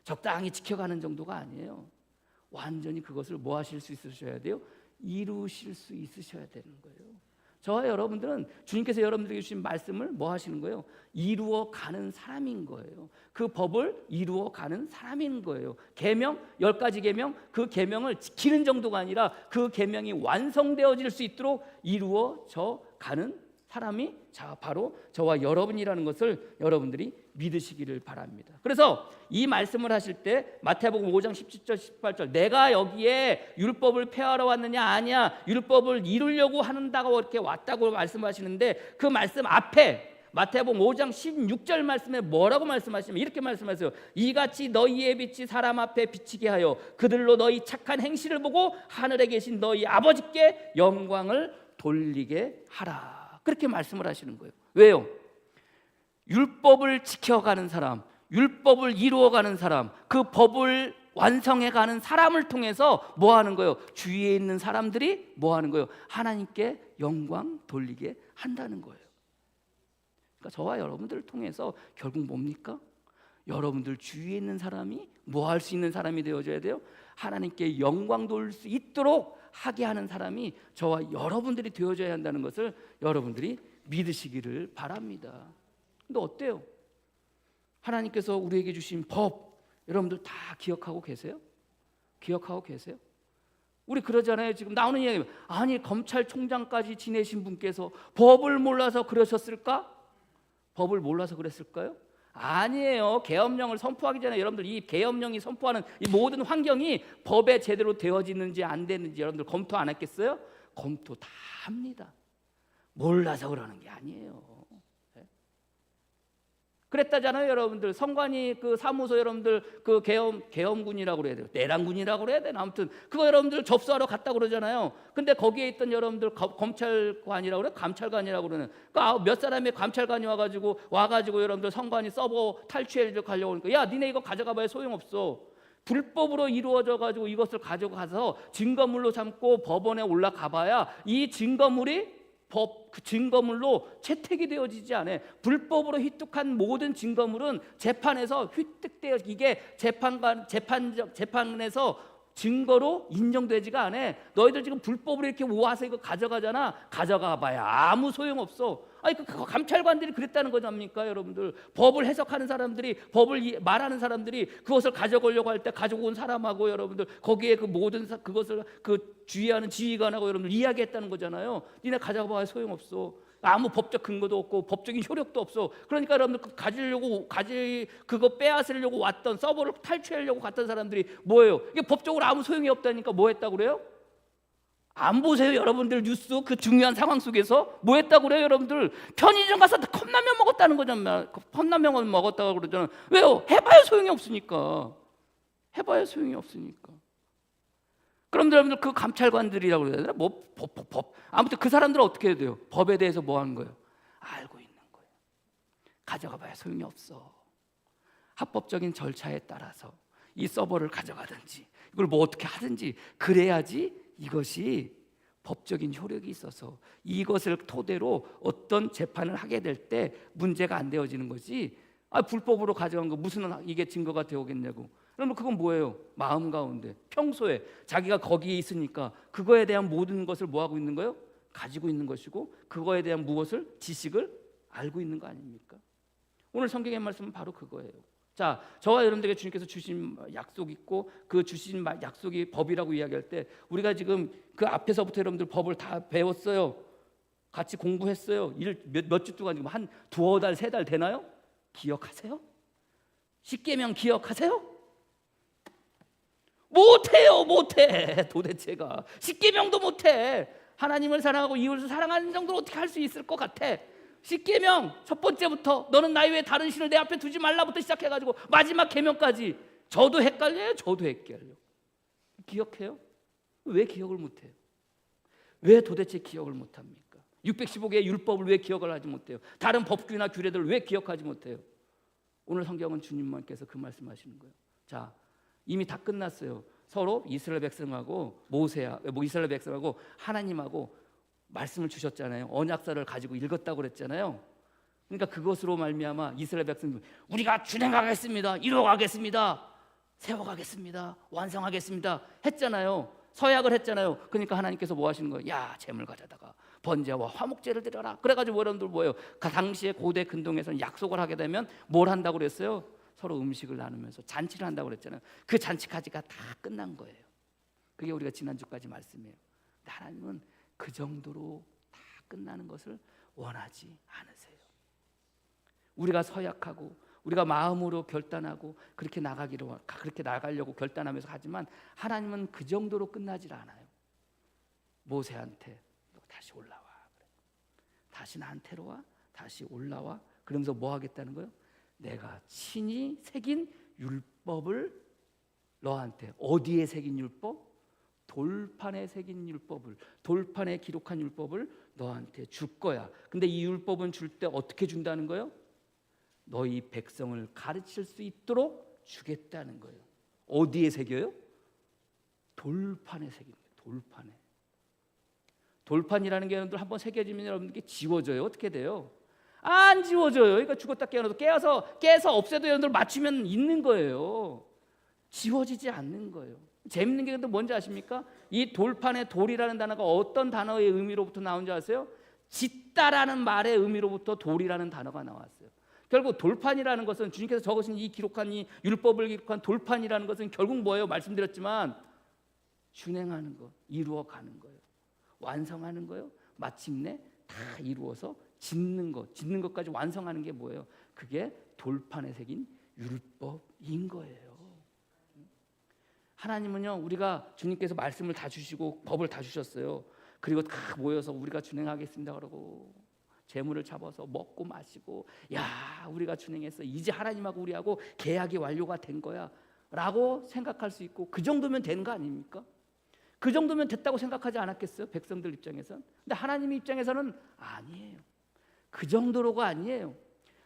적당히 지켜가는 정도가 아니에요. 완전히 그것을 뭐 하실 수 있으셔야 돼요? 이루실 수 있으셔야 되는 거예요. 저와 여러분들은 주님께서 여러분들에게 주신 말씀을 뭐 하시는 거예요? 이루어 가는 사람인 거예요. 그 법을 이루어 가는 사람인 거예요. 계명, 10가지 계명, 그 계명을 지키는 정도가 아니라 그 계명이 완성되어질 수 있도록 이루어져 가는 사람이 바로 저와 여러분이라는 것을 여러분들이 믿으시기를 바랍니다. 그래서 이 말씀을 하실 때 마태복음 5장 17절 18절 내가 여기에 율법을 폐하러 왔느냐? 아니야. 율법을 이루려고 한다고 이렇게 왔다고 말씀하시는데 그 말씀 앞에 마태복음 5장 16절 말씀에 뭐라고 말씀하시면 이렇게 말씀하세요. 이같이 너희의 빛이 사람 앞에 비치게 하여 그들로 너희 착한 행실을 보고 하늘에 계신 너희 아버지께 영광을 돌리게 하라. 그렇게 말씀을 하시는 거예요. 왜요? 율법을 지켜가는 사람, 율법을 이루어가는 사람, 그 법을 완성해가는 사람을 통해서 뭐 하는 거예요? 주위에 있는 사람들이 뭐 하는 거예요? 하나님께 영광 돌리게 한다는 거예요. 그러니까 저와 여러분들을 통해서 결국 뭡니까? 여러분들 주위에 있는 사람이 뭐 할 수 있는 사람이 되어줘야 돼요? 하나님께 영광 돌릴 수 있도록 하게 하는 사람이 저와 여러분들이 되어줘야 한다는 것을 여러분들이 믿으시기를 바랍니다. 근데 어때요? 하나님께서 우리에게 주신 법 여러분들 다 기억하고 계세요? 기억하고 계세요? 우리 그러잖아요. 지금 나오는 이야기, 아니 검찰총장까지 지내신 분께서 법을 몰라서 그러셨을까? 법을 몰라서 그랬을까요? 아니에요. 계엄령을 선포하기 전에 여러분들 이 계엄령이 선포하는 이 모든 환경이 법에 제대로 되어지는지 안 되는지 여러분들 검토 안 했겠어요? 검토 다 합니다. 몰라서 그러는 게 아니에요. 그랬다잖아요, 여러분들. 선관위 그 사무소 여러분들 그 계엄군이라고 그래야 돼요. 내란군이라고 그래야 되나? 아무튼 그거 여러분들 접수하러 갔다 그러잖아요. 근데 거기에 있던 여러분들 검찰관이라고 그래? 감찰관이라고 그러는. 그러니까 몇 사람의 감찰관이 와가지고 여러분들 선관위 서버 탈취해서 가려고 그러니까 야, 니네 이거 가져가봐야 소용없어. 불법으로 이루어져 가지고 이것을 가져가서 증거물로 삼고 법원에 올라가봐야 이 증거물이 그 증거물로 채택이 되어지지 않아요. 불법으로 휘뚝한 모든 증거물은 재판에서 휘뚝되어 이게 재판에서 증거로 인정되지가 않아. 너희들 지금 불법으로 이렇게 모아서 이거 가져가잖아. 가져가봐야 아무 소용없어. 아니 그 감찰관들이 그랬다는 거잖습니까, 여러분들. 법을 해석하는 사람들이, 법을 말하는 사람들이 그것을 가져가려고 할 때 가지고 온 사람하고 여러분들 거기에 그 모든 그것을 그 주의하는 지휘관하고 여러분들 이야기했다는 거잖아요. 니네 가져가봐야 소용없어. 아무 법적 근거도 없고 법적인 효력도 없어. 그러니까 여러분들 그거 빼앗으려고 왔던 서버를 탈취하려고 갔던 사람들이 뭐예요? 이게 법적으로 아무 소용이 없다니까 뭐 했다고 그래요? 안 보세요, 여러분들 뉴스 그 중요한 상황 속에서 뭐 했다고 그래요, 여러분들? 편의점 가서 컵라면 먹었다는 거잖아요. 컵라면 먹었다고 그러잖아요. 왜요? 해봐야 소용이 없으니까. 해봐야 소용이 없으니까. 그럼 여러분들 그 감찰관들이라고 그래야 되나? 뭐 법. 아무튼 그 사람들은 어떻게 해야 돼요? 법에 대해서 뭐 하는 거예요? 알고 있는 거예요. 가져가봐야 소용이 없어. 합법적인 절차에 따라서 이 서버를 가져가든지 이걸 뭐 어떻게 하든지 그래야지 이것이 법적인 효력이 있어서 이것을 토대로 어떤 재판을 하게 될 때 문제가 안 되어지는 거지. 불법으로 가져간 거 무슨 이게 증거가 되오겠냐고. 그러면 그건 뭐예요? 마음 가운데 평소에 자기가 거기에 있으니까 그거에 대한 모든 것을 뭐 하고 있는 거예요? 가지고 있는 것이고 그거에 대한 무엇을 지식을 알고 있는 거 아닙니까? 오늘 성경의 말씀은 바로 그거예요. 자, 저와 여러분들에게 주님께서 주신 약속 있고 그 주신 약속이 법이라고 이야기할 때 우리가 지금 그 앞에서부터 여러분들 법을 다 배웠어요. 같이 공부했어요. 몇 주 동안 지금 한 두어 달, 세 달 되나요? 기억하세요? 십계명 기억하세요? 못해. 도대체가 십계명도 못해. 하나님을 사랑하고 이웃을 사랑하는 정도로 어떻게 할 수 있을 것 같아? 십계명 첫 번째부터 너는 나의 외에 다른 신을 내 앞에 두지 말라부터 시작해가지고 마지막 계명까지 저도 헷갈려요. 기억해요? 왜 기억을 못해요? 왜 도대체 기억을 못합니까? 615개의 율법을 왜 기억을 하지 못해요? 다른 법규나 규례들을 왜 기억하지 못해요? 오늘 성경은 주님께서 그 말씀하시는 거예요. 자, 이미 다 끝났어요. 서로 이스라엘 백성하고 이스라엘 백성하고 하나님하고 말씀을 주셨잖아요. 언약서를 가지고 읽었다고 그랬잖아요. 그러니까 그것으로 말미암아 이스라엘 백성들 우리가 준행하겠습니다. 이루어가겠습니다. 세워가겠습니다. 완성하겠습니다. 했잖아요. 서약을 했잖아요. 그러니까 하나님께서 뭐 하시는 거예요? 야, 재물 가져다가 번제와 화목제를 드려라. 그래가지고 여러분들 뭐예요? 그 당시에 고대 근동에서는 약속을 하게 되면 뭘 한다고 그랬어요? 서로 음식을 나누면서 잔치를 한다고 그랬잖아요. 그 잔치까지가 다 끝난 거예요. 그게 우리가 지난주까지 말씀이에요. 하나님은 그 정도로 다 끝나는 것을 원하지 않으세요. 우리가 서약하고 우리가 마음으로 결단하고 그렇게 나가려고 결단하면서 하지만 하나님은 그 정도로 끝나질 않아요. 모세한테 너 다시 올라와. 다시 나한테로 와. 다시 올라와. 그러면서 뭐 하겠다는 거예요? 내가 친히 새긴 율법을 너한테, 어디에 새긴 율법? 돌판에 새긴 율법을, 돌판에 기록한 율법을 너한테 줄 거야. 근데 이 율법은 줄 때 어떻게 준다는 거예요? 너희 백성을 가르칠 수 있도록 주겠다는 거예요. 어디에 새겨요? 돌판에 새긴 거예요. 돌판에. 돌판이라는 게 여러분들 한번 새겨지면 여러분들께 지워져요. 어떻게 돼요? 안 지워져요. 그러니까 죽었다 깨어나도 깨서 없애도 여러분들 맞추면 있는 거예요. 지워지지 않는 거예요. 재밌는 게 뭔지 아십니까? 이 돌판에 돌이라는 단어가 어떤 단어의 의미로부터 나온 줄 아세요? 짓다라는 말의 의미로부터 돌이라는 단어가 나왔어요. 결국 돌판이라는 것은, 주님께서 적으신 이 기록한 이 율법을 기록한 돌판이라는 것은 결국 뭐예요? 말씀드렸지만 준행하는 것, 이루어가는 거예요. 완성하는 거예요. 마침내 다 이루어서 짓는 것까지 완성하는 게 뭐예요? 그게 돌판에 새긴 율법인 거예요. 하나님은요, 우리가 주님께서 말씀을 다 주시고 법을 다 주셨어요. 그리고 다 모여서 우리가 준행하겠습니다 그러고 재물을 잡아서 먹고 마시고, 야, 우리가 준행했어, 이제 하나님하고 우리하고 계약이 완료가 된 거야 라고 생각할 수 있고, 그 정도면 되는 거 아닙니까? 그 정도면 됐다고 생각하지 않았겠어요? 백성들 입장에서는. 근데 하나님 입장에서는 아니에요. 그 정도로가 아니에요.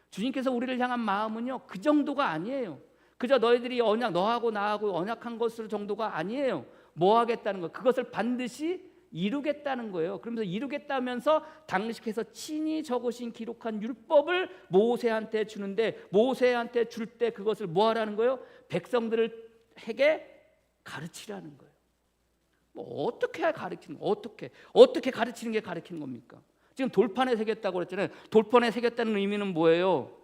주님께서 우리를 향한 마음은요, 그 정도가 아니에요. 그저 너희들이 너하고 나하고 언약한 것으로 정도가 아니에요. 뭐 하겠다는 거예요? 그것을 반드시 이루겠다는 거예요. 그러면서 이루겠다면서 당시께서 친히 적으신 기록한 율법을 모세한테 주는데, 모세한테 줄 때 그것을 뭐 하라는 거예요? 백성들에게 가르치라는 거예요. 뭐 어떻게 가르치는 거? 어떻게 가르치는 게 가르치는 겁니까? 지금 돌판에 새겼다고 그랬잖아요. 돌판에 새겼다는 의미는 뭐예요?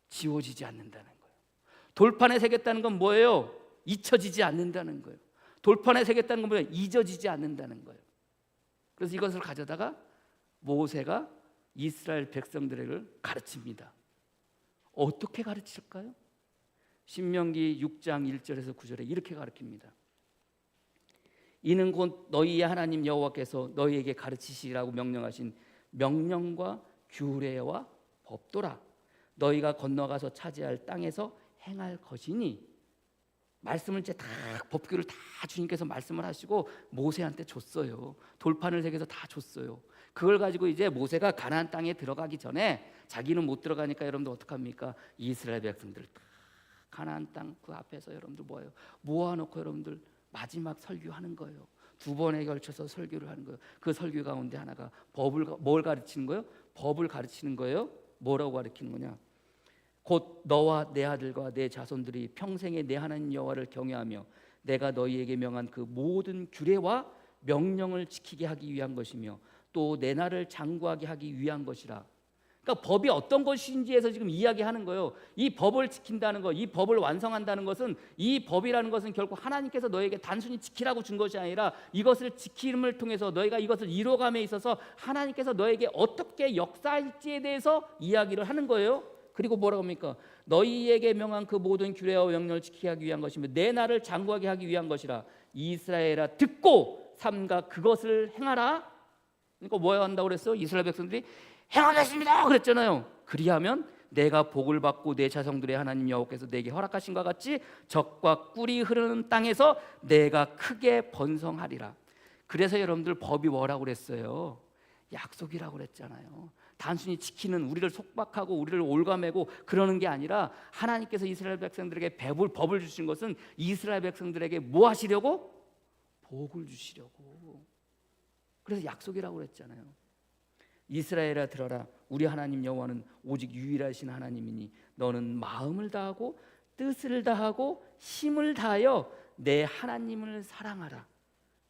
지워지지 않는다는 거예요. 돌판에 새겼다는 건 뭐예요? 잊혀지지 않는다는 거예요. 돌판에 새겼다는 건 뭐예요? 잊어지지 않는다는 거예요. 그래서 이것을 가져다가 모세가 이스라엘 백성들을 가르칩니다. 어떻게 가르칠까요? 신명기 6장 1절에서 9절에 이렇게 가르칩니다. 이는 곧 너희의 하나님 여호와께서 너희에게 가르치시라고 명령하신 명령과 규례와 법도라. 너희가 건너가서 차지할 땅에서 행할 것이니. 말씀을 이제 다, 법규를 다 주님께서 말씀을 하시고 모세한테 줬어요. 돌판을 새겨서 다 줬어요. 그걸 가지고 이제 모세가 가나안 땅에 들어가기 전에, 자기는 못 들어가니까 여러분들 어떡합니까? 이스라엘 백성들 다 가나안 땅 그 앞에서 여러분들 뭐예요? 모아놓고 여러분들 마지막 설교하는 거예요. 2번에 걸쳐서 설교를 하는 거예요. 그 설교 가운데 하나가 뭘 가르치는 거예요? 법을 가르치는 거예요. 뭐라고 가르치는 거냐? 곧 너와 내 아들과 내 자손들이 평생에 내 하나님 여호와를 경외하며 내가 너희에게 명한 그 모든 규례와 명령을 지키게 하기 위한 것이며 또 내 나라를 장구하게 하기 위한 것이라. 그러니까 법이 어떤 것인지에서 지금 이야기하는 거예요. 이 법을 지킨다는 것, 이 법을 완성한다는 것은, 이 법이라는 것은 결국 하나님께서 너에게 단순히 지키라고 준 것이 아니라 이것을 지킴을 통해서 너희가 이것을 이루어감에 있어서 하나님께서 너에게 어떻게 역사할지에 대해서 이야기를 하는 거예요. 그리고 뭐라고 합니까? 너희에게 명한 그 모든 규례와 명령을 지키게 하기 위한 것이며 내 나라를 장구하게 하기 위한 것이라. 이스라엘아 듣고 삼가 그것을 행하라. 그러니까 뭐 한다고 그랬어요? 이스라엘 백성들이 행하겠습니다 그랬잖아요. 그리하면 내가 복을 받고 내 자손들의 하나님 여호와께서 내게 허락하신 것 같이 젖과 꿀이 흐르는 땅에서 내가 크게 번성하리라. 그래서 여러분들 법이 뭐라고 그랬어요? 약속이라고 그랬잖아요. 단순히 지키는, 우리를 속박하고 우리를 올가매고 그러는 게 아니라 하나님께서 이스라엘 백성들에게 법을 주신 것은 이스라엘 백성들에게 뭐 하시려고? 복을 주시려고. 그래서 약속이라고 그랬잖아요. 이스라엘아 들어라. 우리 하나님 여호와는 오직 유일하신 하나님이니 너는 마음을 다하고 뜻을 다하고 힘을 다하여 내 하나님을 사랑하라.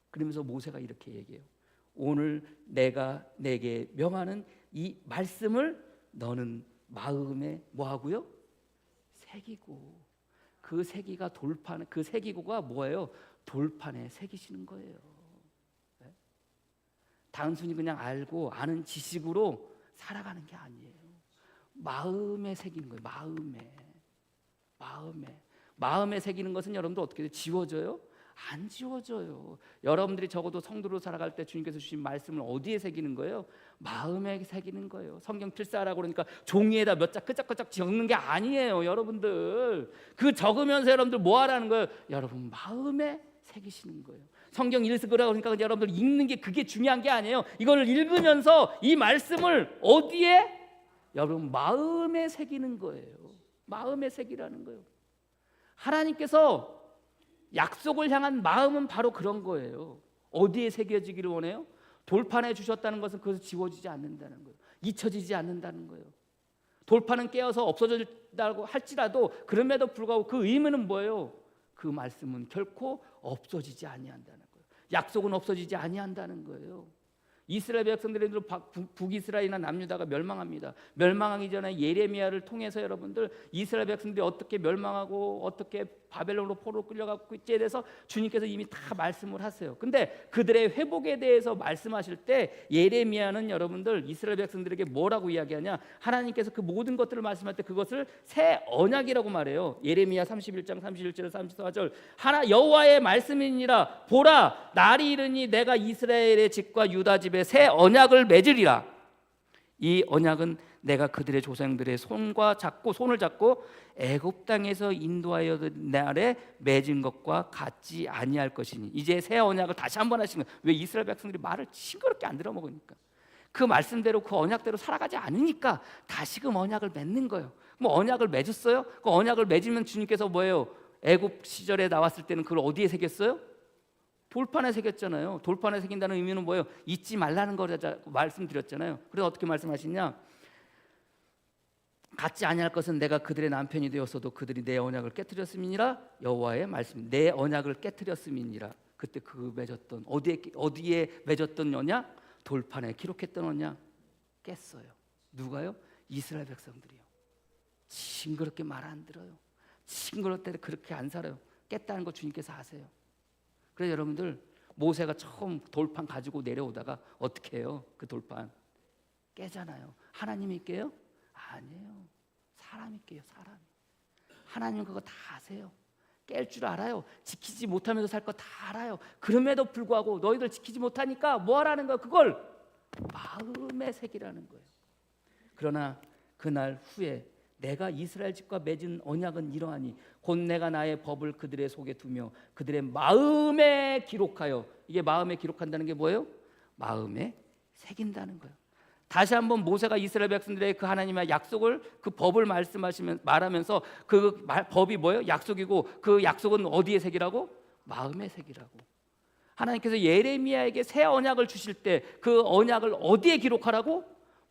그러면서 모세가 이렇게 얘기해요. 오늘 내가 내게 명하는 이 말씀을 너는 마음에 뭐하고요? 새기고. 그 새기가 돌판, 그 새기고가 뭐예요? 돌판에 새기시는 거예요. 네? 단순히 그냥 알고 아는 지식으로 살아가는 게 아니에요. 마음에 새기는 거예요. 마음에 새기는 것은 여러분들 어떻게 돼요? 지워져요? 안 지워져요. 여러분들이 적어도 성도로 살아갈 때 주님께서 주신 말씀을 어디에 새기는 거예요? 마음에 새기는 거예요. 성경 필사하라고 그러니까 종이에다 몇 자 끄적끄적 적는 게 아니에요. 여러분들 그 적으면서 여러분들 뭐 하라는 거예요? 여러분 마음에 새기시는 거예요. 성경 읽으라고 그러니까 여러분들 읽는 게 그게 중요한 게 아니에요. 이걸 읽으면서 이 말씀을 어디에? 여러분 마음에 새기는 거예요. 마음에 새기라는 거예요. 하나님께서 약속을 향한 마음은 바로 그런 거예요. 어디에 새겨지기를 원해요? 돌판에 주셨다는 것은 그것을 지워지지 않는다는 거예요. 잊혀지지 않는다는 거예요. 돌판은 깨어서 없어진다고 할지라도 그럼에도 불구하고 그 의미는 뭐예요? 그 말씀은 결코 없어지지 아니한다는 거예요. 약속은 없어지지 아니한다는 거예요. 이스라엘 백성들이 북이스라엘이나 남유다가 멸망합니다. 멸망하기 전에 예레미야를 통해서 여러분들 이스라엘 백성들이 어떻게 멸망하고 어떻게 바벨론으로 포로로 끌려가고 있지에 대해서 주님께서 이미 다 말씀을 하세요. 근데 그들의 회복에 대해서 말씀하실 때 예레미야는 여러분들 이스라엘 백성들에게 뭐라고 이야기하냐? 하나님께서 그 모든 것들을 말씀할 때 그것을 새 언약이라고 말해요. 예레미야 31장 31절 34절 하나 여호와의 말씀이니라 보라 날이 이르니 내가 이스라엘의 집과 유다 집에 새 언약을 맺으리라. 이 언약은 내가 그들의 조상들의 손을 잡고 애굽 땅에서 인도하여 날에 맺은 것과 같지 아니할 것이니. 이제 새 언약을 다시 한번 하신 거예요. 왜? 이스라엘 백성들이 말을 싱그럽게 안 들어먹으니까. 그 말씀대로 그 언약대로 살아가지 않으니까 다시금 언약을 맺는 거예요. 뭐 언약을 맺었어요? 그 언약을 맺으면 주님께서 뭐예요? 애굽 시절에 나왔을 때는 그걸 어디에 새겼어요? 돌판에 새겼잖아요. 돌판에 새긴다는 의미는 뭐예요? 잊지 말라는 거라고 말씀드렸잖아요. 그래서 어떻게 말씀하시냐? 같지 아니할 것은 내가 그들의 남편이 되었어도 그들이 내 언약을 깨뜨렸음이니라. 여호와의 말씀, 내 언약을 깨뜨렸음이니라. 그때 그 맺었던 어디에 맺었던 언약? 돌판에 기록했던 언약 깼어요. 누가요? 이스라엘 백성들이요. 징그럽게 말 안 들어요. 징그럽을 때 그렇게 안 살아요. 깼다는 거 주님께서 아세요. 그래서 여러분들 모세가 처음 돌판 가지고 내려오다가 어떻게 해요? 그 돌판 깨잖아요. 하나님이 깨요? 아니에요. 사람이 깨요. 사람이. 하나님은 그거 다 아세요. 깰 줄 알아요. 지키지 못하면서 살 거 다 알아요. 그럼에도 불구하고 너희들 지키지 못하니까 뭐 하라는 거야? 그걸 마음에 새기라는 거예요. 그러나 그날 후에 내가 이스라엘 집과 맺은 언약은 이러하니 곧 내가 나의 법을 그들의 속에 두며 그들의 마음에 기록하여. 이게 마음에 기록한다는 게 뭐예요? 마음에 새긴다는 거예요. 다시 한번 모세가 이스라엘 백성들의 그 하나님의 약속을 그 법을 말하면서 그 법이 뭐예요? 약속이고 그 약속은 어디에 새기라고? 마음에 새기라고. 하나님께서 예레미야에게 새 언약을 주실 때 그 언약을 어디에 기록하라고?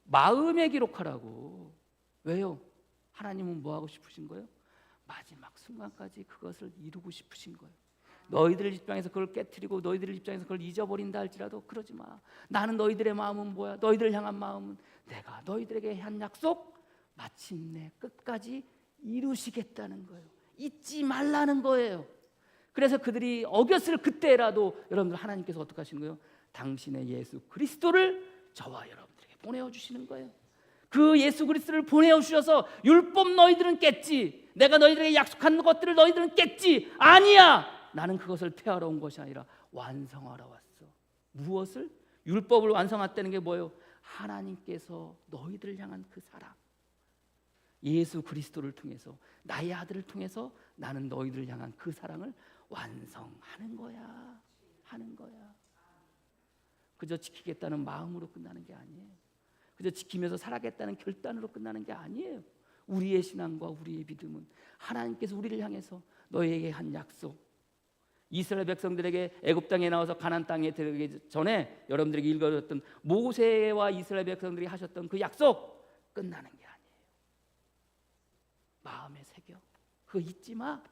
마음에 기록하라고. 왜요? 하나님은 뭐 하고 싶으신 거예요? 마지막 순간까지 그것을 이루고 싶으신 거예요. 너희들 입장에서 그걸 깨트리고 너희들 입장에서 그걸 잊어버린다 할지라도 그러지 마. 나는 너희들의 마음은 뭐야? 너희들을 향한 마음은 내가 너희들에게 한 약속 마침내 끝까지 이루시겠다는 거예요. 잊지 말라는 거예요. 그래서 그들이 어겼을 그때라도 여러분들 하나님께서 어떻게 하시는 거예요? 당신의 예수 그리스도를 저와 여러분들에게 보내어 주시는 거예요. 그 예수 그리스도를 보내어 주셔서 율법 너희들은 깼지, 내가 너희들에게 약속한 것들을 너희들은 깼지. 아니야, 나는 그것을 폐하러 온 것이 아니라 완성하러 왔어. 무엇을? 율법을 완성했다는 게 뭐예요? 하나님께서 너희들을 향한 그 사랑, 예수 그리스도를 통해서 나의 아들을 통해서 나는 너희들을 향한 그 사랑을 완성하는 거야. 하는 거야. 그저 지키겠다는 마음으로 끝나는 게 아니에요. 그저 지키면서 살아겠다는 결단으로 끝나는 게 아니에요. 우리의 신앙과 우리의 믿음은 하나님께서 우리를 향해서 너희에게 한 약속, 이스라엘 백성들에게 애굽 땅에 나와서 가나안 땅에 들어가기 전에 여러분들에게 읽어줬던 모세와 이스라엘 백성들이 하셨던 그 약속 끝나는 게 아니에요. 마음에 새겨. 그거 잊지 마.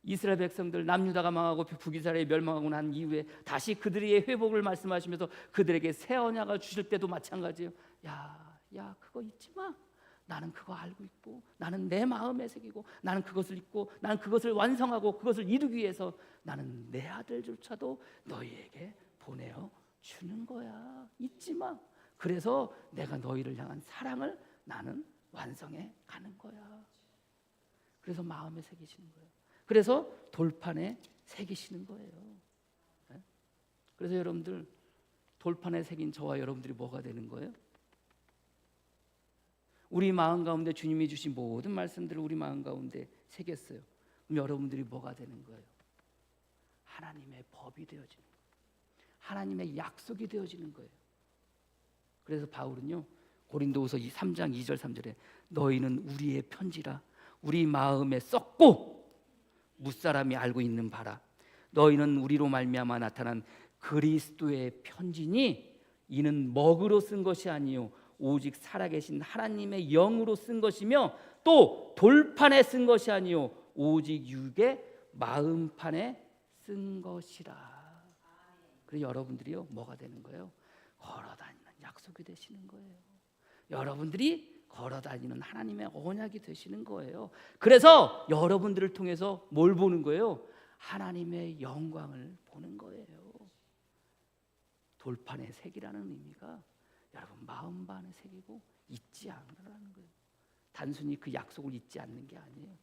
이스라엘 백성들 남유다가 망하고 북이스라엘이 멸망하고 난 이후에 다시 그들의 회복을 말씀하시면서 그들에게 새 언약을 주실 때도 마찬가지예요. 야 그거 잊지 마. 나는 그거 알고 있고 나는 내 마음에 새기고 나는 그것을 잊고 나는 그것을 완성하고 그것을 이루기 위해서 나는 내 아들조차도 너희에게 보내어 주는 거야. 잊지 마. 그래서 내가 너희를 향한 사랑을 나는 완성해 가는 거야. 그래서 마음에 새기시는 거예요. 그래서 돌판에 새기시는 거예요. 그래서 여러분들 돌판에 새긴 저와 여러분들이 뭐가 되는 거예요? 우리 마음 가운데 주님이 주신 모든 말씀들을 우리 마음 가운데 새겼어요. 그럼 여러분들이 뭐가 되는 거예요? 하나님의 법이 되어지는 거예요. 하나님의 약속이 되어지는 거예요. 그래서 바울은요, 고린도후서 3장 2절 3절에 너희는 우리의 편지라 우리 마음에 썼고 무사람이 알고 있는 바라. 너희는 우리로 말미암아 나타난 그리스도의 편지니 이는 먹으로 쓴 것이 아니요 오직 살아계신 하나님의 영으로 쓴 것이며 또 돌판에 쓴 것이 아니요 오직 육의 마음판에 쓴 것이라. 그래서 여러분들이요 뭐가 되는 거예요? 걸어다니는 약속이 되시는 거예요. 여러분들이 걸어다니는 하나님의 언약이 되시는 거예요. 그래서 여러분들을 통해서 뭘 보는 거예요? 하나님의 영광을 보는 거예요. 돌판에 새기라는 의미가 여러분 마음판에 새기고 잊지 않으라는 거예요. 단순히 그 약속을 잊지 않는 게 아니에요.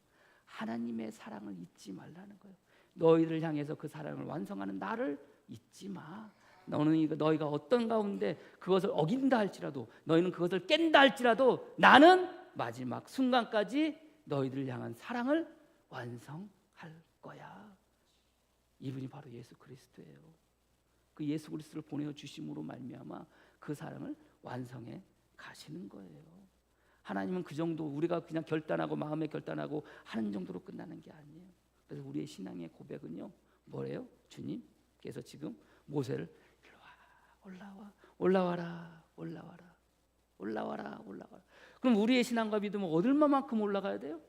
하나님의 사랑을 잊지 말라는 거예요. 너희를 향해서 그 사랑을 완성하는 나를 잊지 마. 너희가 어떤 가운데 그것을 어긴다 할지라도, 너희는 그것을 깬다 할지라도 나는 마지막 순간까지 너희들을 향한 사랑을 완성할 거야. 이분이 바로 예수 그리스도예요. 그 예수 그리스도를 보내어 주심으로 말미암아 그 사랑을 완성해 가시는 거예요. 하나님은 그 정도, 우리가 그냥 결단하고 마음에 결단하고 하는 정도로 끝나는 게 아니에요. 그래서 우리의 신앙의 고백은요 뭐래요? 주님께서 지금 모세를 올라와라. 그럼 우리의 신앙과 믿음은 얼마만큼 올라가야 돼요?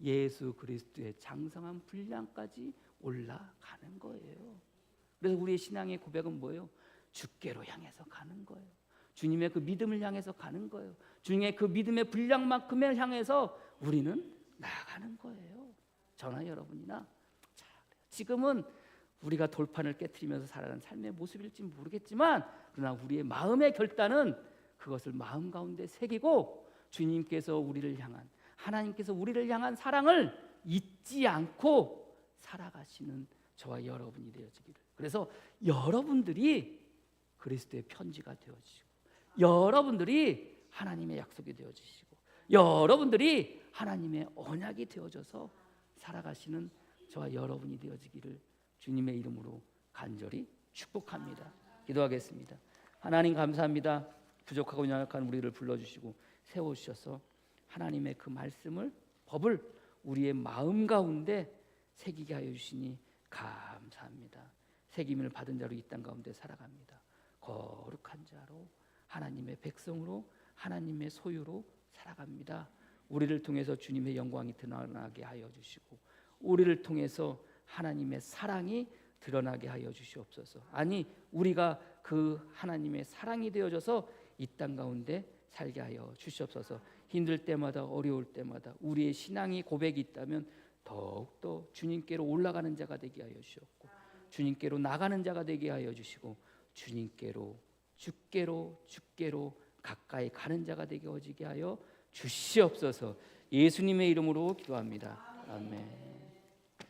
예수 그리스도의 장성한 분량까지 올라가는 거예요. 그래서 우리의 신앙의 고백은 뭐예요? 주께로 향해서 가는 거예요. 주님의 그 믿음을 향해서 가는 거예요. 주님의 그 믿음의 분량만큼을 향해서 우리는 나아가는 거예요. 저나 여러분이나. 자, 지금은 우리가 돌판을 깨트리면서 살아가는 삶의 모습일지 모르겠지만, 그러나 우리의 마음의 결단은 그것을 마음 가운데 새기고 주님께서 우리를 향한, 하나님께서 우리를 향한 사랑을 잊지 않고 살아가시는 저와 여러분이 되어지기를. 그래서 여러분들이 그리스도의 편지가 되어지시고, 여러분들이 하나님의 약속이 되어지시고, 여러분들이 하나님의 언약이 되어져서 살아가시는 저와 여러분이 되어지기를 주님의 이름으로 간절히 축복합니다. 기도하겠습니다. 하나님 감사합니다. 부족하고 연약한 우리를 불러주시고 세워주셔서 하나님의 그 말씀을, 법을 우리의 마음 가운데 새기게 하여 주시니 감사합니다. 새김을 받은 자로 이 땅 가운데 살아갑니다. 거룩한 자로, 하나님의 백성으로, 하나님의 소유로 살아갑니다. 우리를 통해서 주님의 영광이 드러나게 하여 주시고, 우리를 통해서 하나님의 사랑이 드러나게 하여 주시옵소서. 아니, 우리가 그 하나님의 사랑이 되어져서 이 땅 가운데 살게 하여 주시옵소서. 힘들 때마다, 어려울 때마다 우리의 신앙이 고백이 있다면 더욱더 주님께로 올라가는 자가 되게 하여 주시옵고, 주님께로 나가는 자가 되게 하여 주시고, 주님께로, 주께로 가까이 가는 자가 되게 하여 주시옵소서. 예수님의 이름으로 기도합니다. 아멘.